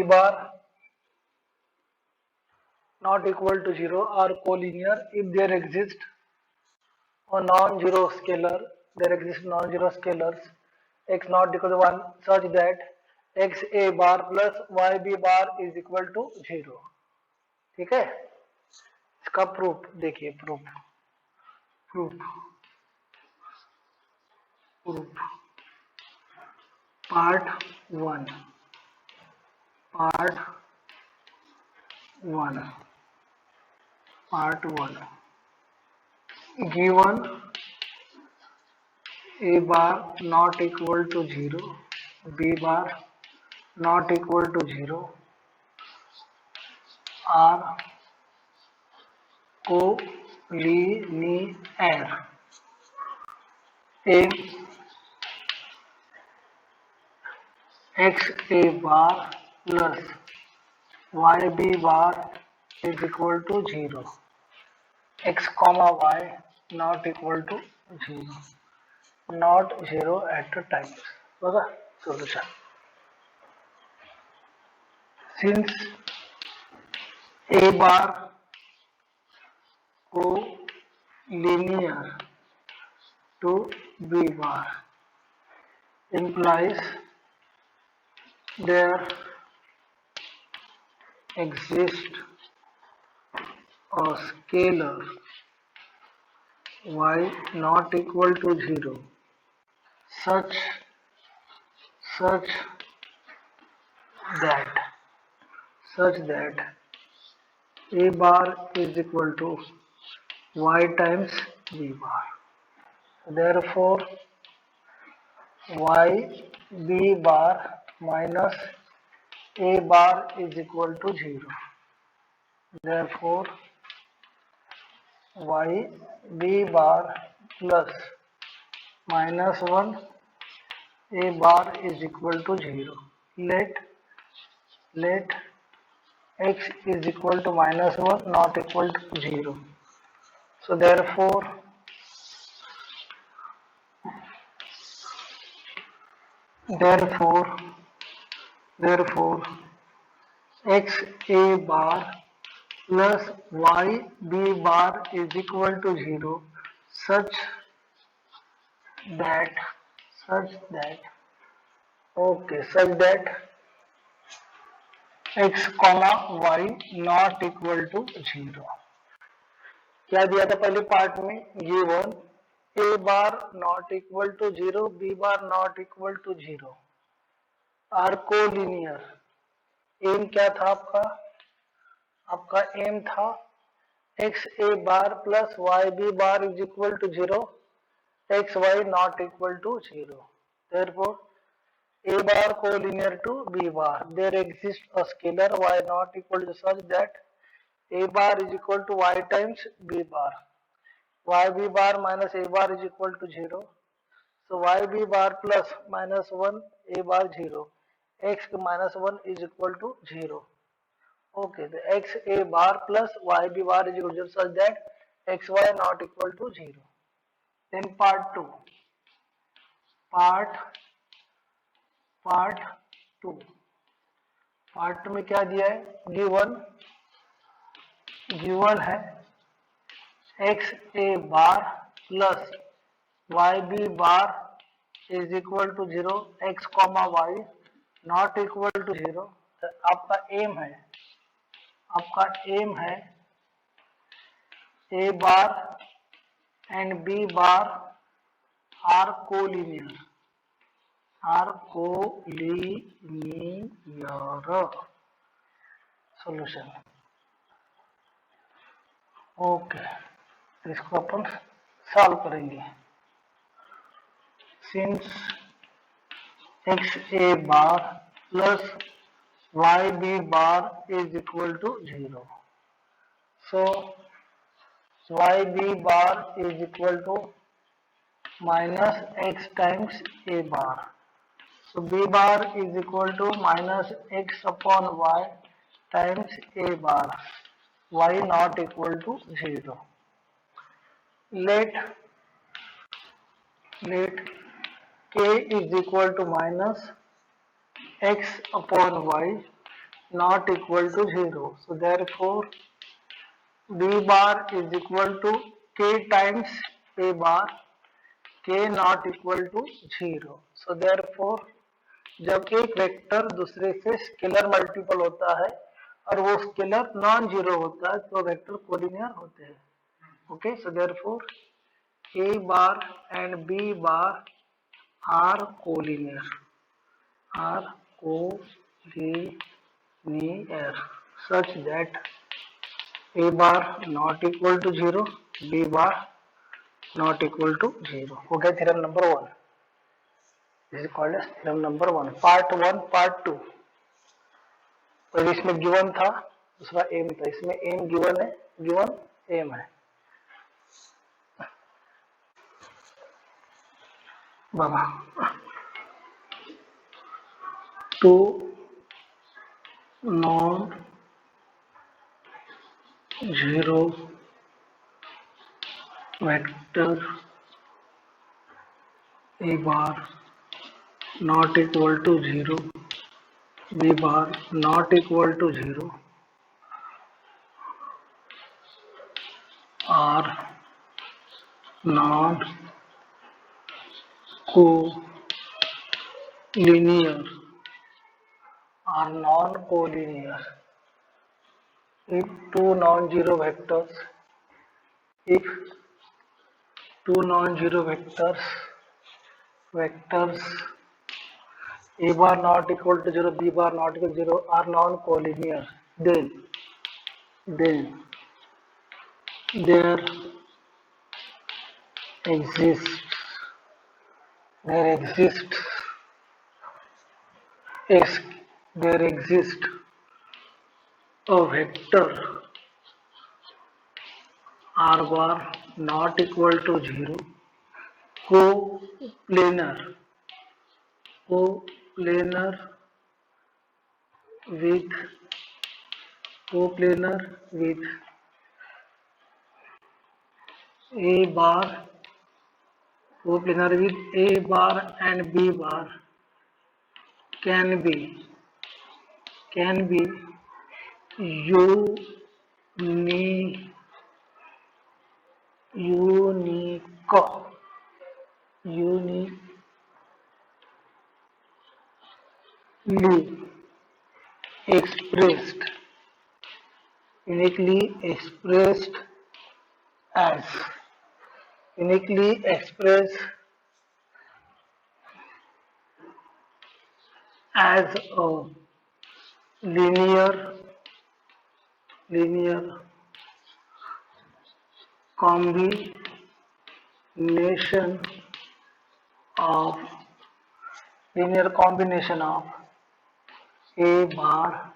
bar not equal to 0 are collinear if there exists a non-zero scalar, there exist non-zero scalars x not equal to 1 such that x a bar plus y b bar is equal to 0. ठीक है, इसका proof देखिए, proof proof proof part 1 part 1 part 1 given a bar not equal to 0, b bar not equal to 0 are collinear if x a bar plus y b bar is equal to 0, x comma y not equal to 0, not 0 at a time. बघा solution. Since a bar collinear to b bar implies there exists a scalar y not equal to 0 such that a bar is equal to y times b bar. Therefore y b bar minus a bar is equal to 0. Therefore y b bar plus minus 1 a bar is equal to 0. Let x is equal to minus 1 not equal to 0. So therefore x a bar plus y b bar is equal to 0 such that x comma y not equal to 0. क्या दिया था पहले part में, given a bar not equal to 0 b bar not equal to 0 are collinear. M क्या था आपका M था x A bar plus Y B bar is equal to 0, x y not equal to 0. Therefore a bar collinear to b bar, there exists a scalar y not equal to such that a bar is equal to y times b bar, y b bar minus a bar is equal to 0. So y b bar plus minus 1 a bar 0, x minus 1 is equal to 0. Okay, the x a bar plus y b bar is equal to 0 such that x y not equal to 0. Then part 2 में क्या दिया है, given है x A bar plus Y B bar is equal to 0, x comma y not equal to 0. आपका aim है a bar and b bar are collinear solution. Okay, इसको अपन solve करेंगे. Since x A bar plus Y B bar is equal to 0, so y B bar is equal to minus x times a bar. So b bar is equal to minus x upon y times a bar, y not equal to 0. Let k is equal to minus x upon y not equal to 0. So therefore b bar is equal to k times a bar, k not equal to 0. So therefore जब एक vector दूसरे से scalar multiple होता है और वो scalar non zero होता है तो वेक्टर कोलिनियर होते हैं. Okay, so therefore a bar and b bar are collinear, are collinear such that a bar not equal to 0, b bar not equal to 0. हो गया theorem number 1. This is called as theorem number 1. Part 1 part 2. तो इसमें given था, दूसरा M था, इसमें M given है, given M है. बघा, 2 non zero vector a bar not equal to 0, b bar not equal to 0 are non collinear, are non collinear if two non-zero vectors, if two non-zero vectors a bar not equal to 0, b bar not equal to 0 are non-collinear, then there exists there exists is there exists a vector r bar not equal to 0 coplanar coplanar with coplanar with a bar coplanar with a bar and b bar can be unique uniquely expressed uniquely expressed as uniquely expressed as a linear combination of a bar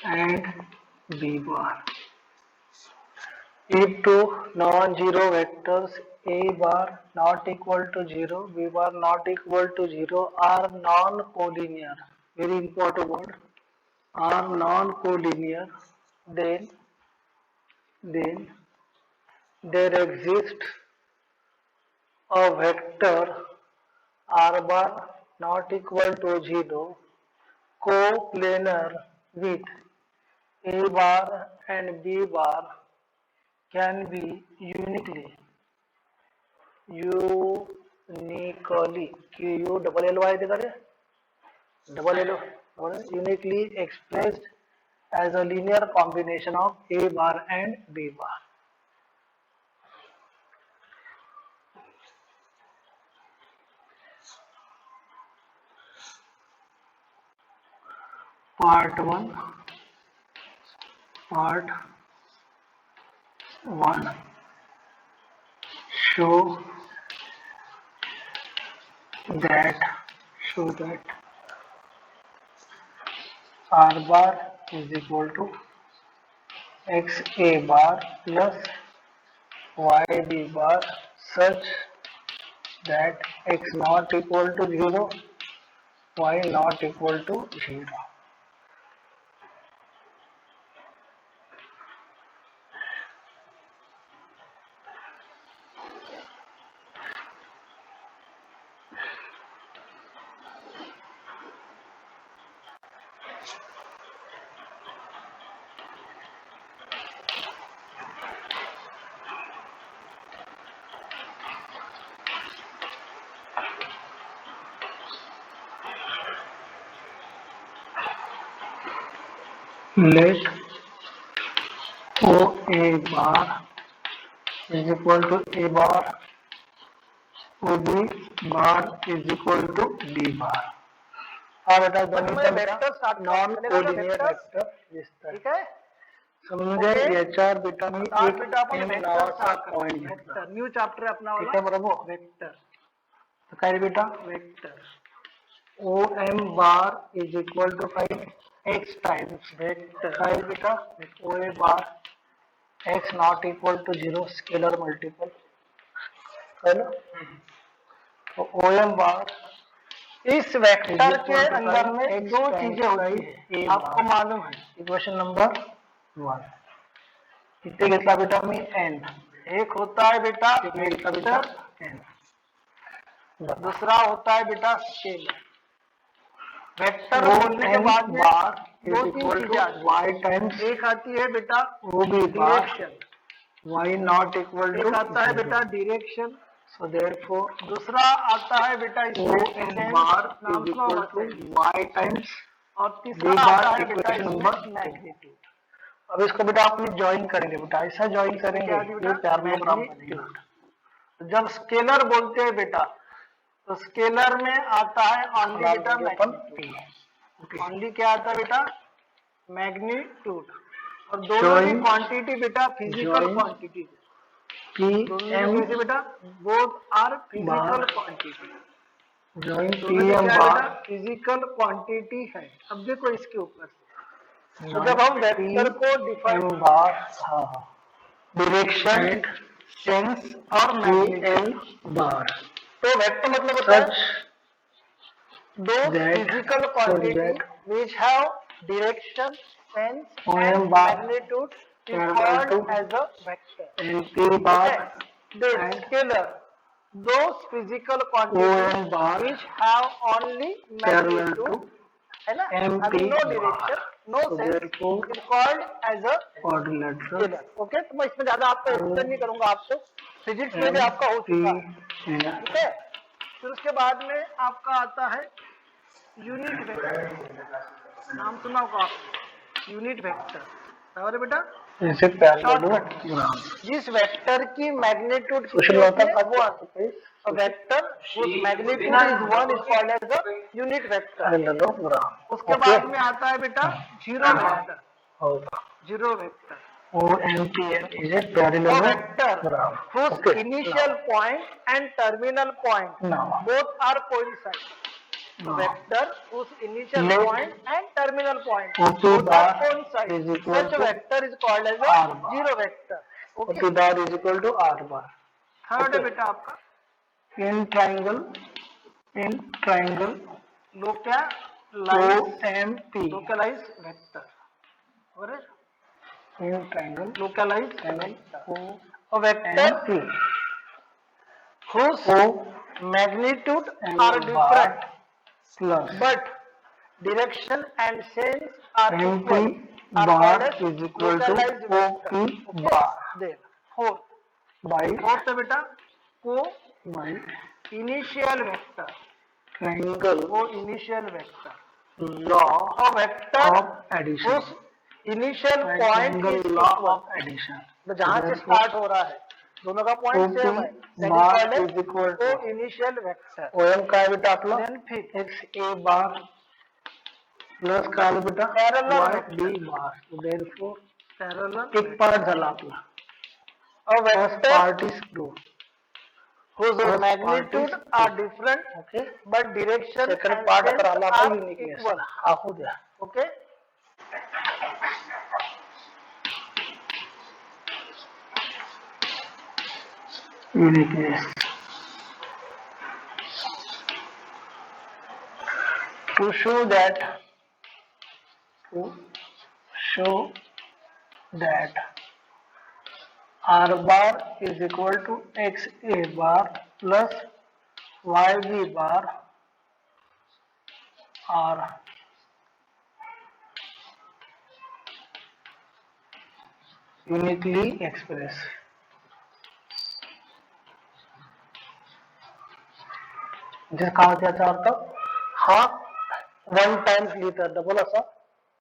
and b bar. If two non-zero vectors a bar not equal to 0, b bar not equal to 0 are non-collinear, very important word, are non-collinear, then there exists a vector r bar not equal to 0 coplanar with a bar and b bar can be uniquely q double l y देखा रे double l uniquely expressed as a linear combination of a bar and b bar. Part 1 show that r bar is equal to x a bar plus y b bar such that x not equal to 0, y not equal to 0. let O A bar is equal to A bar, O B bar is equal to D bar. हा बेटा दोन्हीचा बेटा non coordinate vector दिसतोय. ठीक आहे. समजा याच्यावर बेटा मी एक एम नावाचा पॉइंट घेतला. न्यू चॅप्टर अपना वाला. ठीक आहे बरोबर. वेक्टर तर काय बेटा vector O M bar is equal to five x times vector काय बेटा O A bar x not equal to 0 scalar multiple है ना. तो ओ एम बार इस वेक्टर के अंदर में दो चीजें होती है आपको मालूम है. इक्वेशन नंबर 1 कितने घेतला बेटा मी एन. एक होता है बेटा वेक्टर एन, दूसरा होता है बेटा स्केलर. वेक्टर बोलने के बाद में दो तीन चीजें वाई टाइम्स. एक आती है बेटा वो भी direction y not equal to. एक आता है बेटा डायरेक्शन. So therefore दूसरा आता है बेटा इसमें bar is equal to y times और तीसरा आता है बेटा नंबर मैग्नीट्यूड. अब इसको बेटा आपने ज्वाइन करेंगे बेटा ऐसा ज्वाइन करेंगे ये पैरेललोग्राम बनेगा. जब स्केलर बोलते हैं बेटा तो स्केलर में आता है ओनली बेटा मैग्नीट्यूड. ओनली क्या आता है बेटा मैग्नीट्यूड. और दोनों की क्वांटिटी बेटा फिजिकल क्वांटिटी बेटा both are physical quantity. Join PM bar physical quantity है. अब देखो इसके ऊपर से तो जब हम वेक्टर को डिफाइन बार डायरेक्शन सेंस और मैग्नीट्यूड बार तो वेक्टर मतलब होता है दो physical quantity which have direction sense and magnitude is called as a vector. And P bar the scalar those physical quantities which have only magnitude है ना having no direction no sense is called as a scalar. Okay तो मैं इसमें ज्यादा आपको explain नहीं करूंगा. आपको फिजिक्स में भी आपका हो चुका है. ठीक है. फिर उसके बाद में आपका आता है यूनिट वेक्टर. नाम सुना होगा आपने यूनिट वेक्टर. बराबर है बेटा. जैसे जिस वेक्टर की मैग्नीट्यूड वो आती है वेक्टर उस magnitude is 1 is called as a unit vector. उसके बाद में आता है बेटा zero vector. Zero vector O and P is a parallel vector whose initial point and terminal point both are coincide. Vector whose initial point and terminal point both are coincide. Such vector is called as a zero vector. Okay. P bar is equal to R bar. Third है बेटा आपका in triangle localized localized vector. और in triangle localized a vector whose magnitude are different but direction and sense are equal are called as localized vector. Okay. Then fourth beta co by initial vector triangle co initial vector law of vector of addition whose initial point is law of addition. तो जहां से start हो रहा है दोनों का point same है. That is equal to initial vector. OM का बेटा आपला देन फिर एक्स ए बार प्लस का बेटा parallel b bar. Therefore parallel एक पार्ट झाला आपला. A vector part is to whose magnitude are different okay but direction second part अगर आला तो यूनिकनेस हा हो गया. Okay uniqueness to show that R bar is equal to X A bar plus Y B bar are uniquely expressed. काय होते याचा अर्थ हा वन टाइम्स लिहिता डबल असा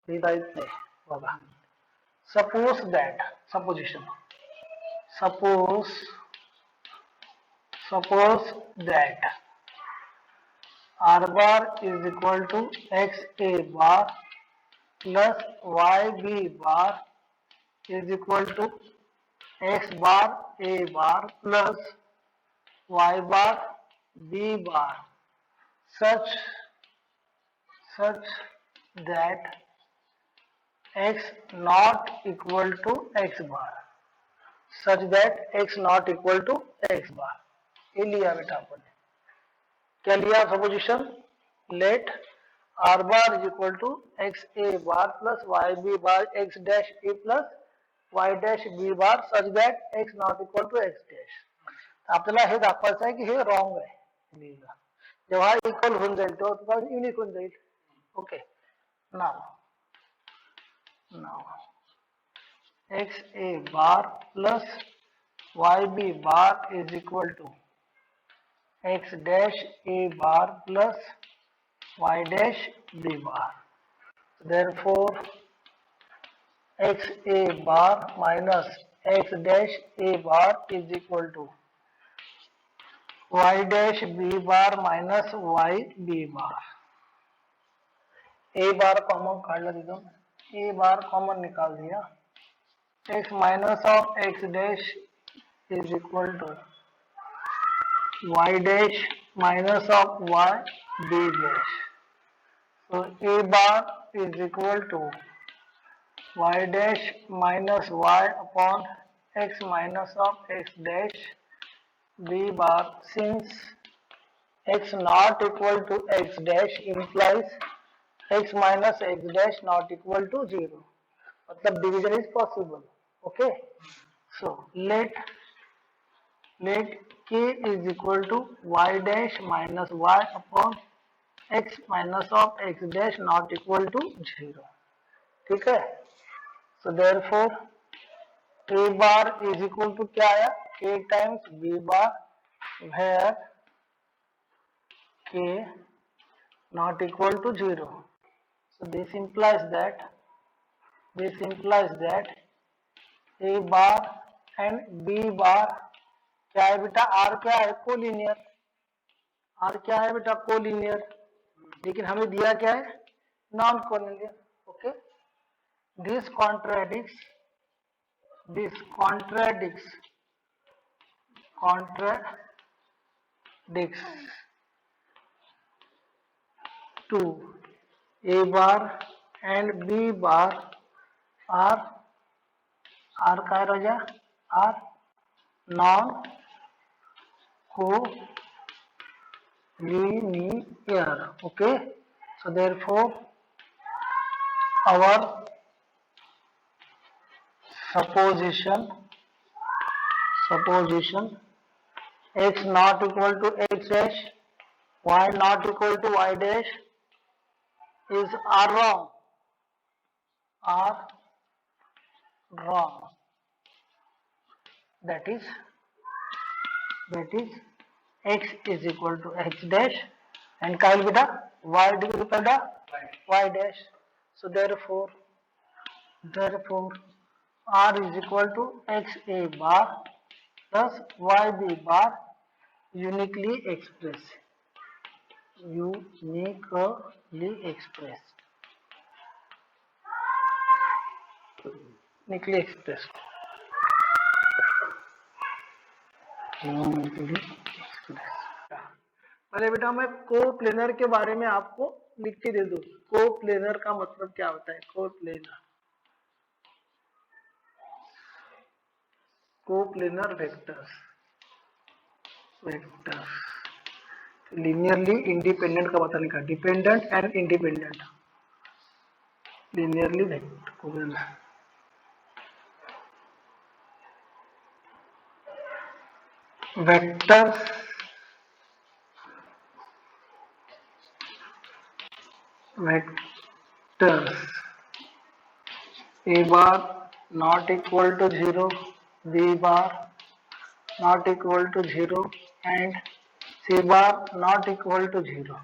लिहिता येत नाही. होगा। Suppose that, supposition, suppose suppose that r bar is equal to x a bar plus y b bar is equal to x bar a bar plus y bar b bar such that x not equal to x bar, such that x not equal to x bar। ये लिया बेटा अपन ने, क्या लिया supposition, let r bar is equal to x a bar plus y b bar x dash a plus y dash b bar such that x not equal to x dash। आपल्याला हे दाखवायचं आहे की हे रॉंग आहे, जेव्हा equal होऊन जाईल तेव्हा unique होऊन जाईल। Okay, now x a bar plus y b bar is equal to x dash a bar plus y dash b bar। Therefore x a bar minus x dash a bar is equal to y dash b bar minus y b bar। a bar common काढला तिथून, a bar common निकाल दिया, x minus of x dash is equal to y dash minus of y b dash। So a bar is equal to y dash minus y upon x minus of x dash b bar, since x not equal to x dash implies x minus x dash not equal to 0, मतलब division is possible। Okay, so let k is equal to y dash minus y upon x minus of x dash not equal to 0। ठीक है, so therefore a bar is equal to क्या आया, k times b bar where k not equal to 0। So this implies that a bar and b bar क्या है बेटा, r क्या है, collinear, r क्या है बेटा, कोलिनियर, लेकिन हमें दिया क्या है, non collinear. Okay, this contradicts to a bar and b bar are क्या रह गया, are non collinear। okay, so therefore our supposition x not equal to x dash, y not equal to y dash is wrong, that is x is equal to x dash and काय बेटा y बेटा y dash। so therefore r is equal to x a bar plus y b bar uniquely expressed, पहले बेटा मैं coplanar के बारे में आपको लिख के दे दूं, कोप्लेनर का मतलब क्या होता है, कोप्लेनर वेक्टर्स लीनियरली इंडिपेंडेंट का पता लिखा, dependent and independent, linearly vectors a bar not equal to 0, b bar not equal to 0 and c bar not equal to 0।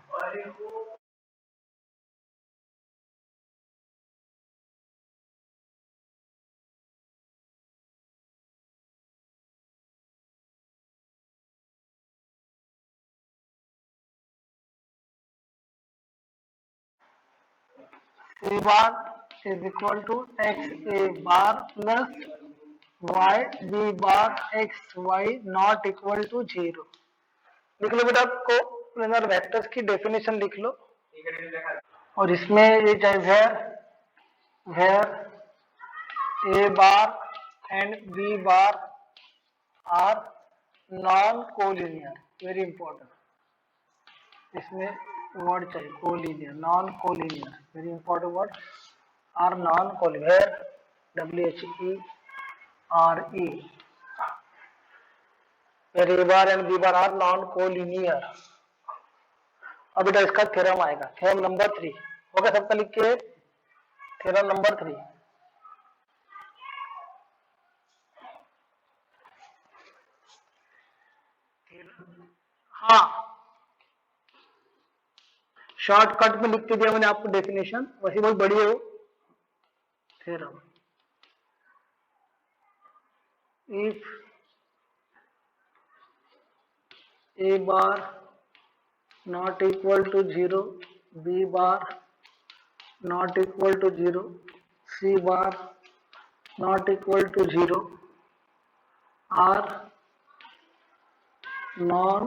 C bar is equal to x a bar plus y b bar x y not equal to 0। लिख लो बेटा, आपको planar vectors की definition लिख लो। और इसमें ये चाहे where a bar and b bar are non collinear, very important, इसमें वर्ड चाहिए collinear, non collinear, very important word, are non collinear, WHERE, a bar and b bar are non collinear. अब बेटा इसका थ्योरम आएगा, theorem number 3 होगा, सबका लिख के थ्योरम नंबर 3। हाँ, शॉर्टकट में लिख के दिया मैंने आपको डेफिनेशन, वैसे बहुत बड़ी है वो theorem. If a bar not equal to 0, b bar not equal to 0, c bar not equal to 0 are non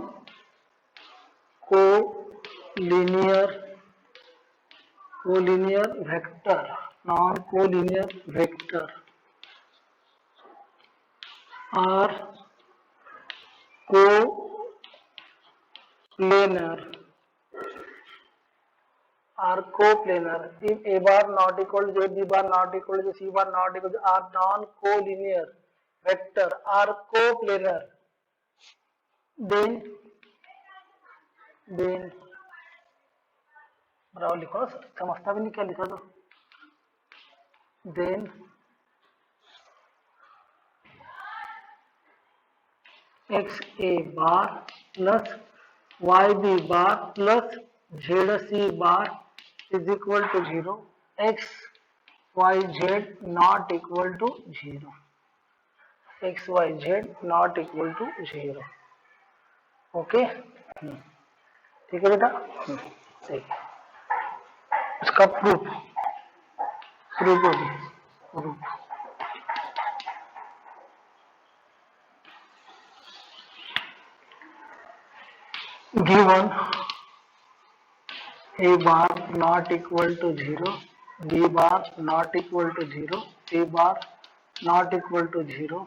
collinear vector, non collinear vector are coplanar, are coplanar if a bar not equal to b bar not equal to c bar not equal to are non collinear vector are coplanar, then बराबर लिखो, समझता भी नहीं क्या लिखा, तो then x a bar plus y b bar plus z c bar is equal to 0, x y z not equal to 0, x y z not equal to 0। Okay, ठीक है बेटा, ठीक है। इसका प्रूफ होगी, proof given a bar not equal to 0, b bar not equal to 0, c bar not equal to 0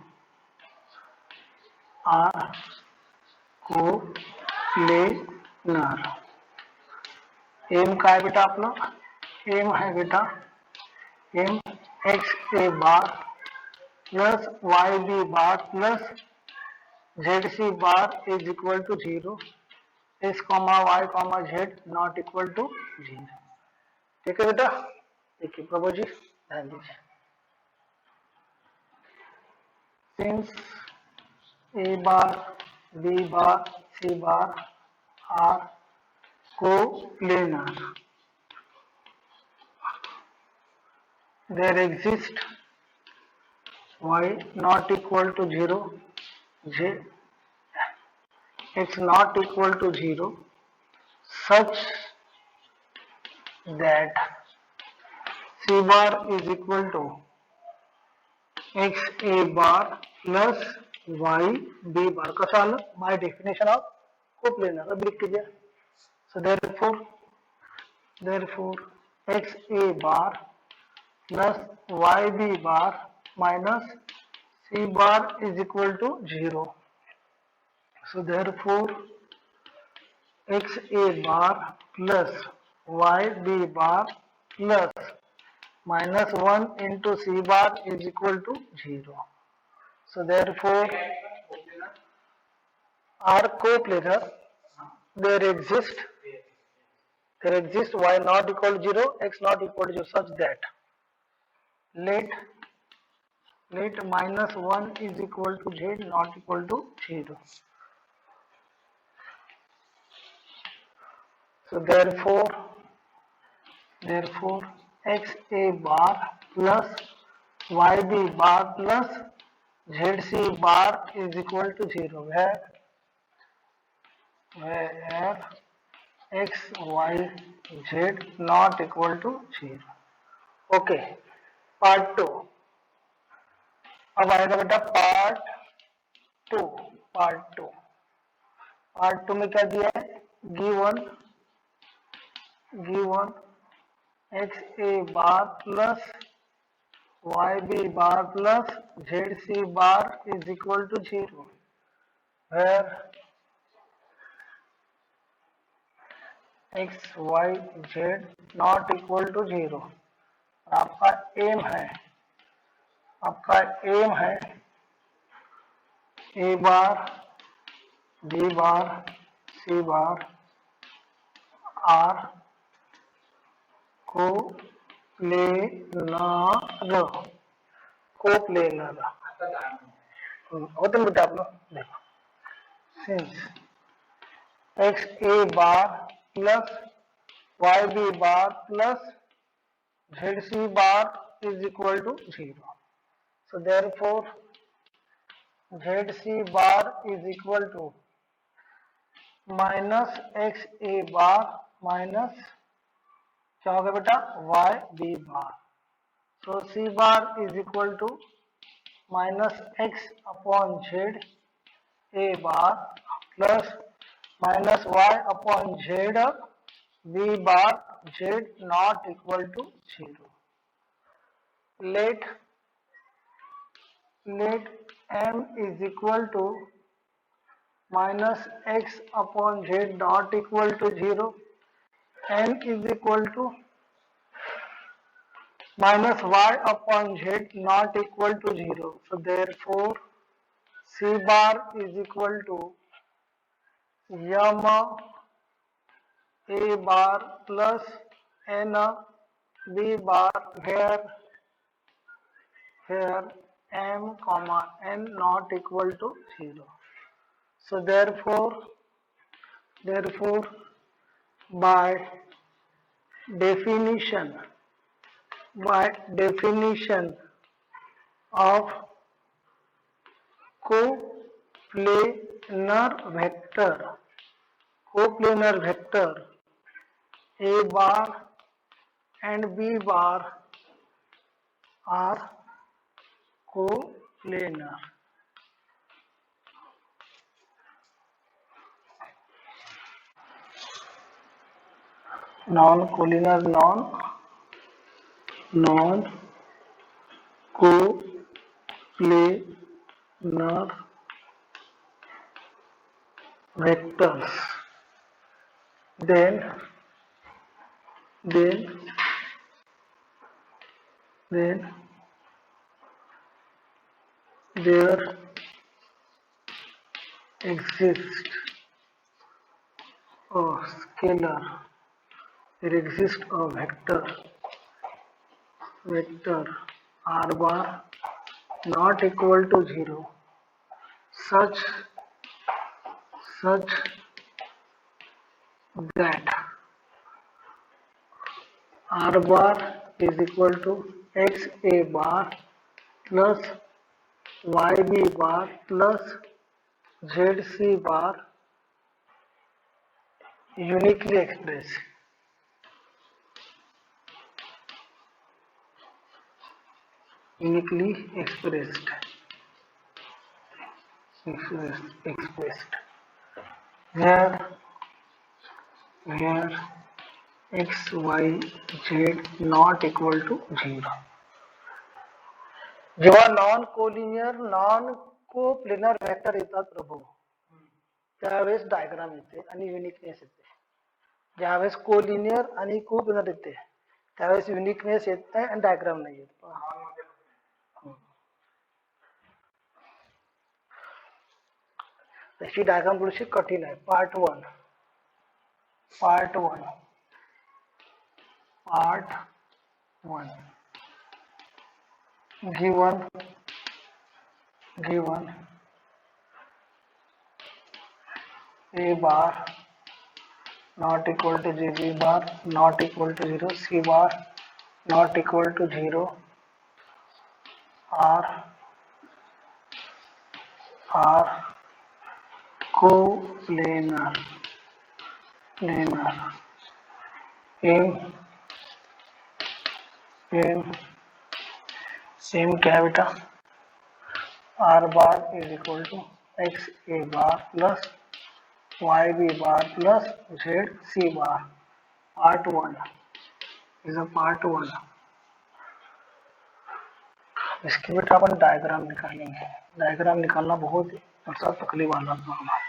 are coplanar. M का है बेटा अपना, एम है बेटा, M x A bar plus Y B bar plus Z C bar is equal to 0, x comma y comma z not equal to 0। ठीक है बेटा, देखिए प्रभु जी ध्यान दीजिए, since a bar b bar c bar are coplanar, there exist y not equal to 0, j x not equal to 0 such that c bar is equal to x a bar plus y b bar का सवाल by definition of coplanar। अब लिख लीजिए, so therefore x a bar plus y b bar minus c bar is equal to 0, so therefore x a bar plus y b bar plus minus 1 into c bar is equal to 0, so therefore are coplanar, there exist y not equal to 0, x not equal to 0 such that let minus 1 is equal to z not equal to 0, so therefore x a bar plus y b bar plus z c bar is equal to 0 where x y z not equal to 0। Okay, part 2। अब आएगा बेटा two part two part two में क्या दिया है? Given x A bar plus Y B bar plus Z C bar is equal to 0 where x y z not equal to 0। आपका aim है a bar b bar c bar are coplanar होते हैं बेटा आप लोग देखो, since x A bar plus Y B bar plus Z C bar is equal to 0, so therefore zc bar is equal to minus X A bar minus क्या होगा बेटा Y B bar, so C bar is equal to minus X upon Z A bar plus minus Y upon Z B bar Z not equal to 0। let m is equal to minus x upon z not equal to 0, n is equal to minus y upon z not equal to 0, so therefore c bar is equal to m a bar plus n b bar where m comma n not equal to 0, so therefore by definition of coplanar vector a bar and b bar are coplanar. Non-coplanar vectors, then there exists a scalar, there exists a vector r bar not equal to 0 such that r bar is equal to x a bar plus y b bar plus z c bar uniquely expressed. Where x y z not equal to 0. जेव्हा non coplanar vector येतात प्रभू त्यावेळेस diagram येते आणि uniqueness येते. ज्यावेळेस collinear आणि coplanar येते त्यावेळेस युनिकनेस येत नाही आणि डायग्राम नाही येत. तशी डायग्राम थोडीशी कठीण आहे. Part one given a bar not equal to 0, b bar not equal to 0, c bar not equal to 0 are coplanar in same क्या है बेटा, R bar is equal to x A bar plus Y B bar plus Z C bar. Part one is a part one. इसके बेटा अपन diagram निकालेंगे। Diagram निकालना बहुत अच्छा तकलीफ वाला काम है।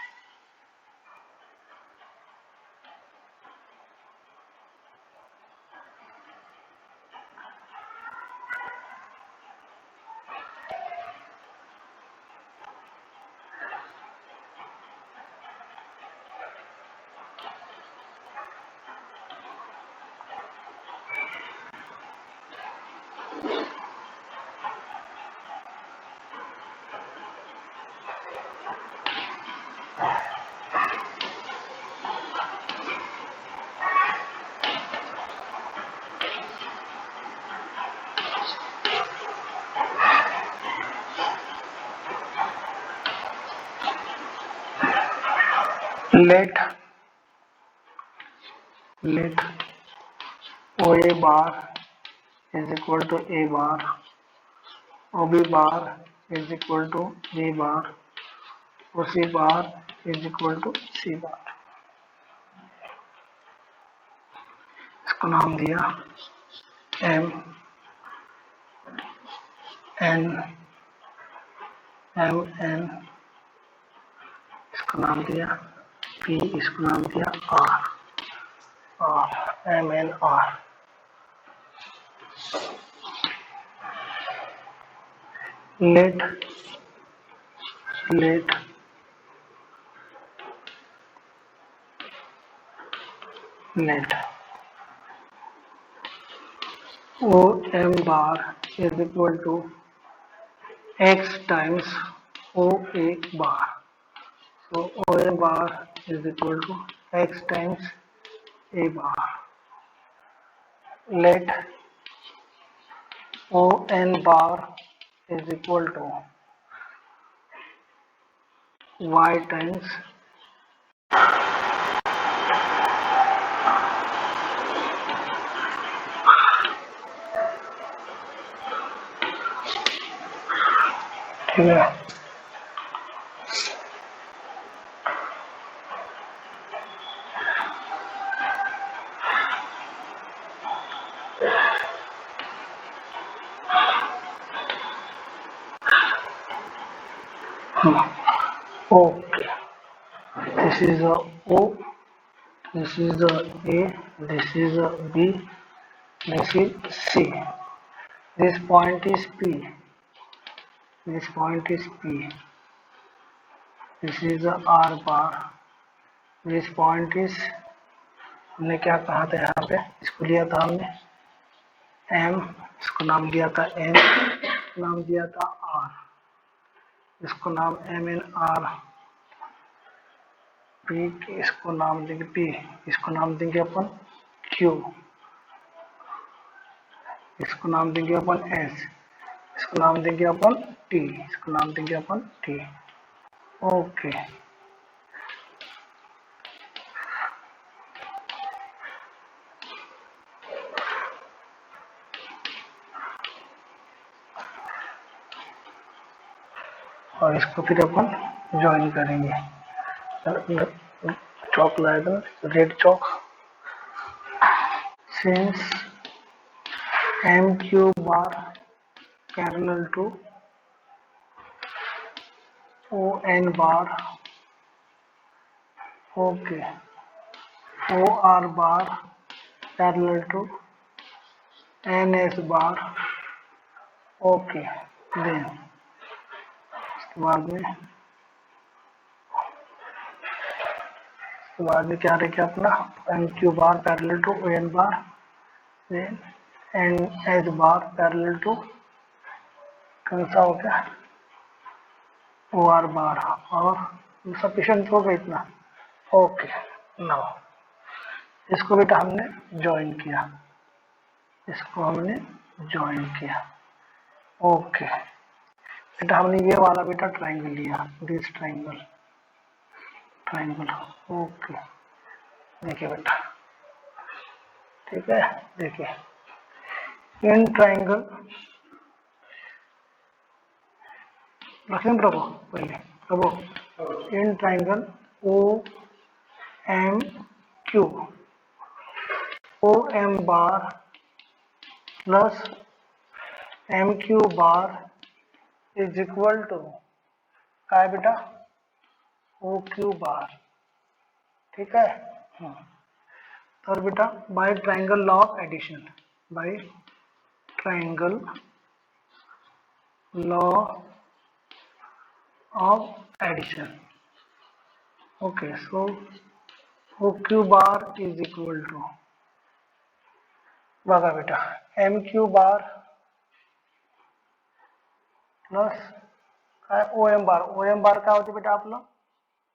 let O A bar is equal to a bar, O b bar is equal to b bar, O c bar is equal to c bar. इसको नाम दिया एम एन इसको नाम दिया पी, इसको नाम दिया R M N R. Let O M bar is equal to X times O A bar. So O A bar is equal to x times A bar. Let O n bar is equal to y times ठीक है। Okay, this is a O, this is a A, this is a B, this is C. This point is P, this point is P, this is a R bar, this point is, हमने क्या कहा था यहाँ पे, इसको लिया था हमने एम, इसको नाम दिया था एन, नाम दिया था आर, इसको नाम एम एन आर पी, इसको नाम देंगे पी, इसको नाम देंगे अपन क्यू, इसको नाम देंगे अपन एस, इसको नाम देंगे अपन टी, इसको नाम देंगे अपन टी। ओके, और इसको फिर अपन ज्वाइन करेंगे। चौक लाए दो, red chalk. Since M Q bar parallel to O N bar, okay, O R bar parallel to N S bar, okay, then इसके बाद में क्या रहेगा अपना M Q bar parallel to O N bar, then N S bar parallel to कौन सा हो गया ओ आर बार, और सफिशिएंट हो गया इतना। ओके, नाउ इसको बेटा हमने ज्वाइन किया, इसको हमने ज्वाइन किया। ओके बेटा, हमने ये वाला बेटा ट्राइंगल लिया, दिस ट्राइंगल, ओके, देखिए बेटा, ठीक है, देखिए In triangle, लक्ष्मी प्रभु पहले प्रभु, in triangle O M Q, O M bar plus M Q bar is equal to काय बेटा O Q bar, ठीक है। तर बेटा by triangle law of addition, by triangle law of addition, okay. So O Q bar is equal to, बघा बेटा M Q bar plus काय ओ M बार, ओ M बार काय होते बेटा आपलं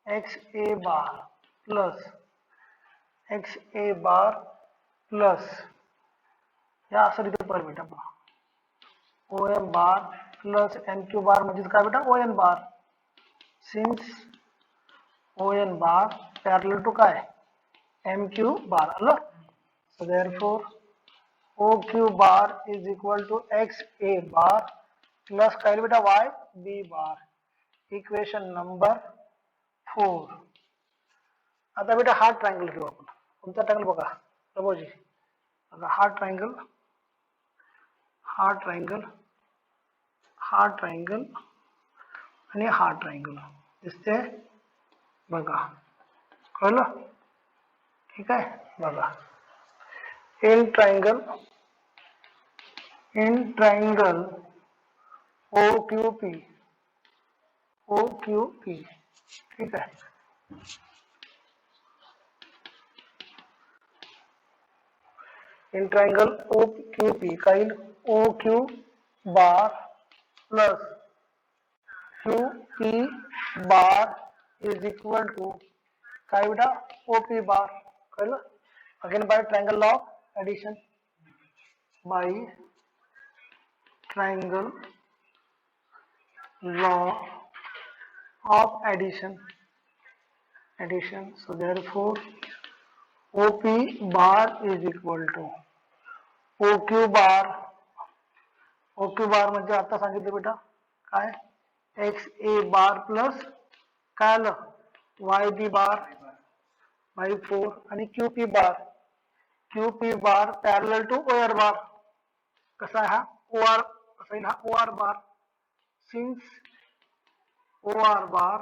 एक्स ए बार प्लस एक्स ए बार प्लस या असं लिहितो पर बेटा O M bar plus M Q bar म्हणजेच काय बेटा O N bar, since O N bar parallel to काय एम क्यू बार आलं। So therefore O Q bar is equal to x A bar plus काय बेटा Y B bar, equation number 4। आता बेटा हा ट्रायंगल घेऊ आपण, कोणता ट्रायंगल बघा प्रभूजी, बघा हा ट्रायंगल, हा ट्रायंगल, हा ट्रायंगल आणि हा ट्रायंगल दिसते बघा, कळलं, ठीक आहे। बघा in triangle O Q P, O Q P, ठीक है। In triangle O Q P काइल O Q bar plus Q P bar is equal to काय बेटा ओ पी बार, कळलं। Again by triangle law of addition, by triangle law of addition, so therefore OP bar is equal to OQ bar, OQ bar म्हणजे आता सांगितलं बेटा काय x ए bar plus काय आलं वाय बी बार बाय 4 आणि Q P bar parallel to O R bar, कसा आहे हा ओ आर, कसा आहे हा O R bar, since O R bar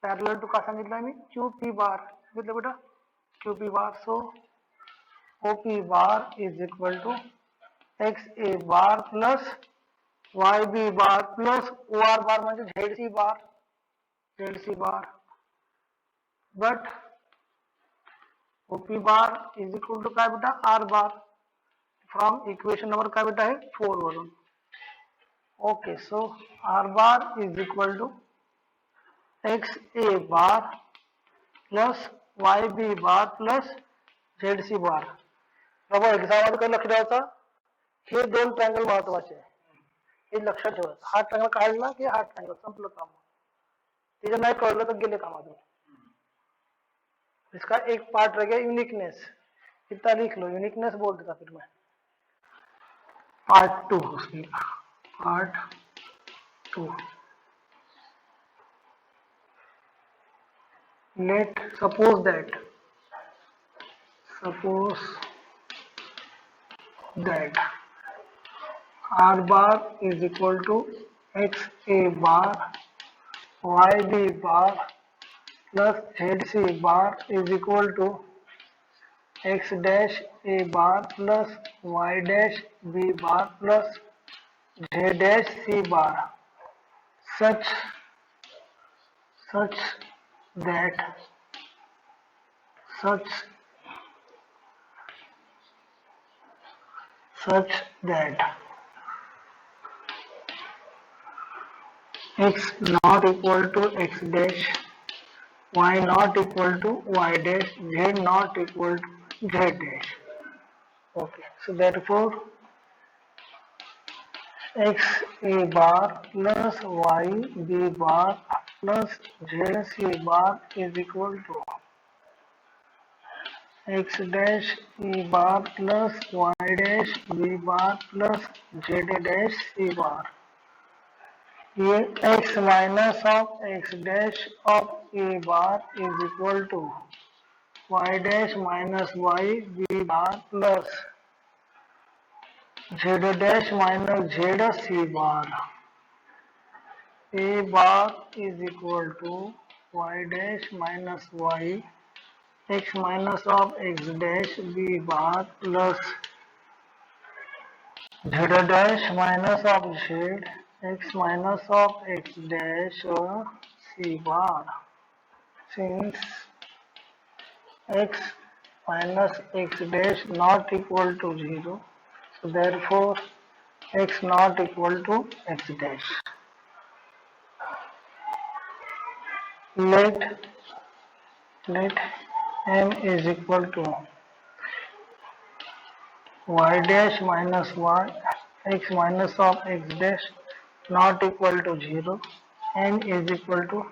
parallel to का सांगितलं मी क्यू पी बार, सांगितलं बेटा Q P bar. So O P bar is equal to x A bar plus Y B bar plus O R bar म्हणजे z C bar, but O P bar is equal to काय बेटा R bar, from equation number काय बेटा आहे 4 वरून, okay. So R bar is equal to x A bar plus Y B bar plus Z C bar. बाबा exam मध्ये काही लक्ष द्यायचं, हे दोन ट्रायंगल महत्वाचे आहे, हे लक्षात ठेवायचं। हा ट्रायंगल काढला की हा ट्रायंगल संपलं काम, ते नाही कळलं तर गेले कामातून। इसका एक पार्ट रह गया यूनिकनेस, कितना लिख लो यूनिकनेस बोल देता फिर मैं part 2, part 2। let suppose that r bar is equal to x a bar y b bar plus z c bar is equal to x dash a bar plus y dash b bar plus z dash c bar such that x not equal to x dash, y not equal to y dash, z not equal to z dash. Okay, so therefore x a bar plus y b bar plus z c bar is equal to x dash e bar plus y dash b bar plus z dash c bar. ये x minus of x dash of a bar is equal to y dash minus y B bar plus z dash minus z C bar. A bar is equal to y dash minus y x minus of x dash b bar plus z dash minus of z x minus of x dash c bar. Since x minus x dash not equal to 0, so therefore x not equal to x dash. Let m is equal to y dash minus y x minus of x dash not equal to 0, n is equal to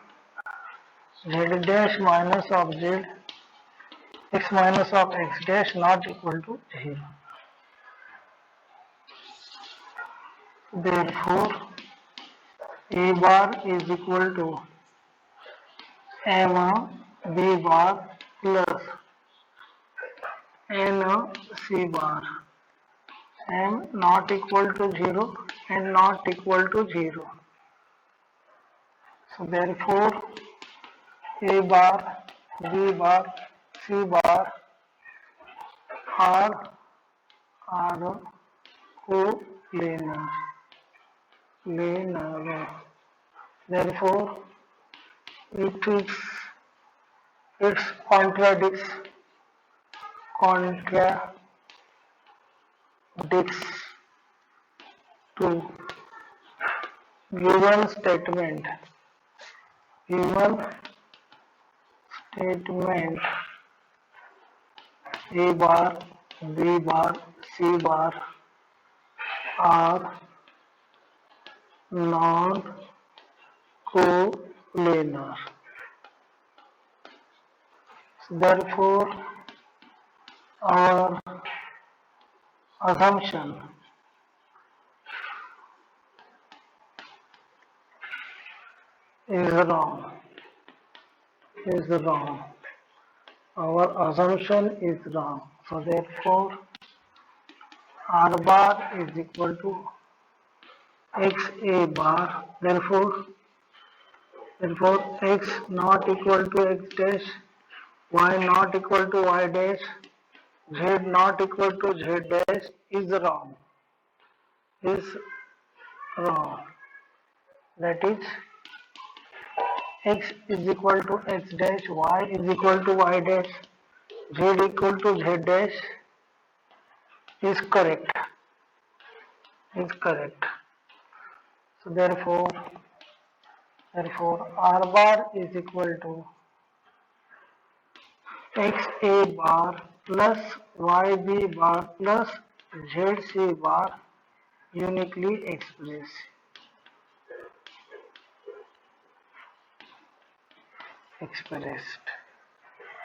z dash minus of z x minus of x dash not equal to 0. Therefore a bar is equal to m b bar plus n c bar. M not equal to 0 and not equal to 0. So therefore a bar, b bar, c bar are co-planar. Therefore it contradicts to given statement a bar, b bar, c bar are non-coplanar. Therefore our assumption is wrong. Our assumption is wrong. So therefore R bar is equal to x a bar. Therefore x not equal to x dash, y not equal to y dash, z not equal to z dash is wrong. That is x is equal to x dash, y is equal to y dash, z equal to z dash is correct. So therefore R bar is equal to x a bar plus y b bar plus z c bar uniquely expressed.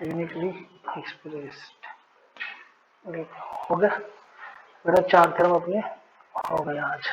Uniquely expressed. हो गया बेटा, 4 theorem अपने हो गए आज।